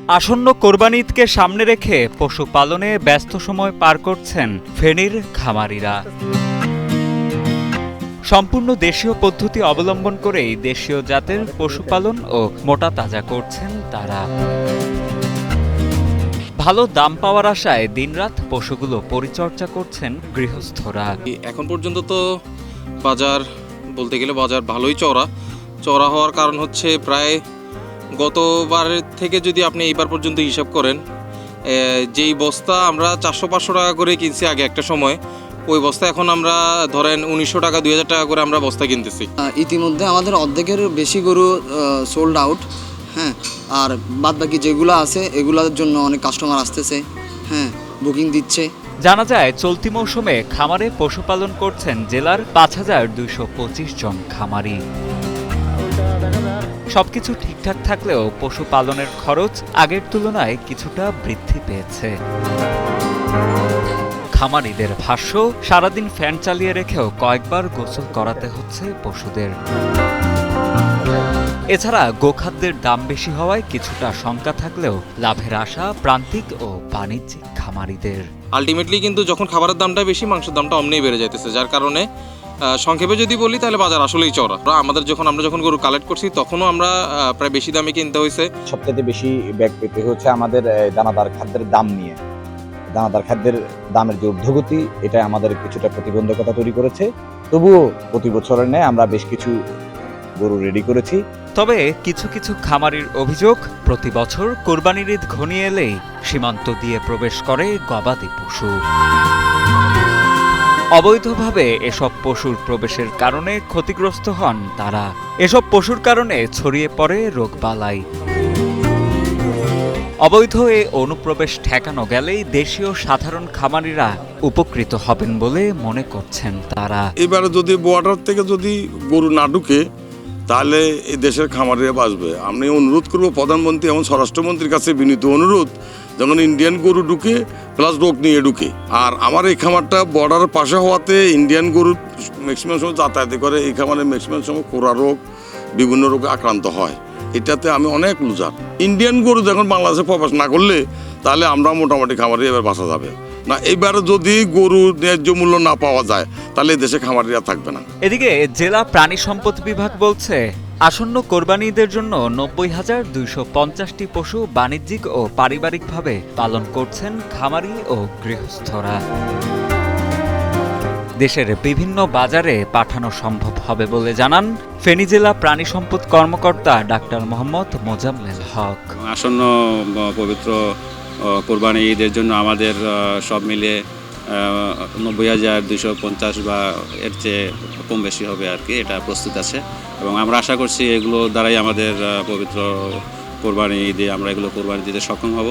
আসন্ন কোরবানি ঈদকে সামনে রেখে পশুপালনে ব্যস্ত সময় পার করছেন ফেনীর খামারিরা। সম্পূর্ণ দেশীয় পদ্ধতি অবলম্বন করেই দেশীয় জাতের পশুপালন ও মোটা তাজা করছেন তারা। ভালো দাম পাওয়ার আশায় দিনরাত পশুগুলো পরিচর্যা করছেন গৃহস্থরা। এখন পর্যন্ত তো বাজার বলতে গেলে বাজার ভালোই চড়া হওয়ার কারণ হচ্ছে প্রায় গতবারের থেকে যদি আপনি এইবার পর্যন্ত হিসাব করেন, যেই বস্তা আমরা 400-500 টাকা করে কিনছি আগে একটা সময়, ওই বস্তা এখন আমরা ধরেন 1900 টাকা 2000 টাকা করে আমরা বস্তা কিনতেছি। ইতিমধ্যে আমাদের অর্ধেকের বেশি গরু সোল্ড আউট, হ্যাঁ, আর বাদ বাকি যেগুলো আছে এগুলোর জন্য অনেক কাস্টমার আসতেছে, হ্যাঁ, বুকিং দিচ্ছে। জানা যায় চলতি মৌসুমে খামারে পশুপালন করছেন জেলার 5225 জন খামারি। সবকিছু ঠিকঠাক থাকলেও পশুপালনের খরচ আগের তুলনায় কিছুটা বৃদ্ধি পেয়েছে। খামারিদের ভাষ্য, সারাদিন ফ্যান চালিয়ে রেখেও কয়েকবার গোসল করাতে হচ্ছে পশুদের। এছাড়া গোখাদ্যের দাম বেশি হওয়ায় কিছুটা শঙ্কা থাকলেও লাভের আশা প্রান্তিক ও বাণিজ্যিক খামারিদের। আলটিমেটলি কিন্তু যখন খাবারের দামটা বেশি, মাংসের দামটা অমনি বেড়ে যাইতেছে, যার কারণে সংক্ষেপে যদি বলি তাহলে বাজার আসলেই চড়া। আমরা যখন গরু কালেক্ট করছি তখনও আমরা প্রায় বেশি দামে কিনতে হয়েছে। সবচেয়ে বেশি ব্যাগ পেতে হচ্ছে আমাদের দানাদার খাদ্যের দাম নিয়ে। দানাদার খাদ্যের দামের যে ঊর্ধ্বগতি, এটা আমাদের কিছুটা প্রতিবন্ধকতা তৈরি করেছে। তবুও প্রতি বছরের ন্যায় আমরা বেশ কিছু গরু রেডি করেছি। তবে কিছু কিছু খামারির অভিযোগ, প্রতি বছর কোরবানির ঈদ ঘনিয়ে এলেই সীমান্ত দিয়ে প্রবেশ করে গবাদি পশু। অবৈধভাবে এসব পশুর প্রবেশের কারণে ক্ষতিগ্রস্ত হন তারা। এসব পশুর কারণে ছড়িয়ে পড়ে রোগবালাই। অবৈধ এ অনুপ্রবেশ ঠেকানো গেলেই দেশীয় সাধারণ খামারিরা উপকৃত হবেন বলে মনে করছেন তারা। এবারে যদি বর্ডার থেকে যদি গরু না ঢুকে তাহলে এই দেশের খামারিরা বাঁচবে। আমি অনুরোধ করবো প্রধানমন্ত্রী এবং স্বরাষ্ট্রমন্ত্রীর কাছে বিনীত অনুরোধ, যেমন ইন্ডিয়ান গরু ঢুকে প্লাস রোগ নিয়ে ঢুকে। আর আমার এই খামারটা বর্ডারের পাশে হওয়াতে ইন্ডিয়ান গরু ম্যাক্সিমাম সময় যাতায়াত করে, এই খামারে ম্যাক্সিমাম সময় খোরা রোগ, বিভিন্ন রোগে আক্রান্ত হয়। এটাতে আমি অনেক লুজার। ইন্ডিয়ান গরু যখন বাংলাদেশে প্রবেশ না করলে তাহলে আমরা মোটামুটি খামারি এবার বাঁচা যাবে না। এবারে যদি গরু ন্যায্য মূল্য না পাওয়া যায় তাহলে দেশে খামারিরা থাকবে না। এদিকে জেলা প্রাণী সম্পদ বিভাগ বলছে, আসন্ন কোরবানি ঈদের জন্য 90,250টি পশু বাণিজ্যিক ও পারিবারিকভাবে পালন করছেন খামারি ও গৃহস্থরা। দেশের বিভিন্ন বাজারে পাঠানো সম্ভব হবে বলে জানান ফেনী জেলা প্রাণী সম্পদ কর্মকর্তা ডাক্তার মোহাম্মদ মোজাম্মেল হক। আসন্ন পবিত্র কোরবানি ঈদের জন্য আমাদের সব মিলে 90,250 বা এর চেয়ে কম বেশি হবে আর কি, এটা প্রস্তুত আছে। এবং আমরা আশা করছি এগুলো দ্বারাই আমাদের পবিত্র কোরবানি ঈদে আমরা এগুলো কোরবানি দিতে সক্ষম হব।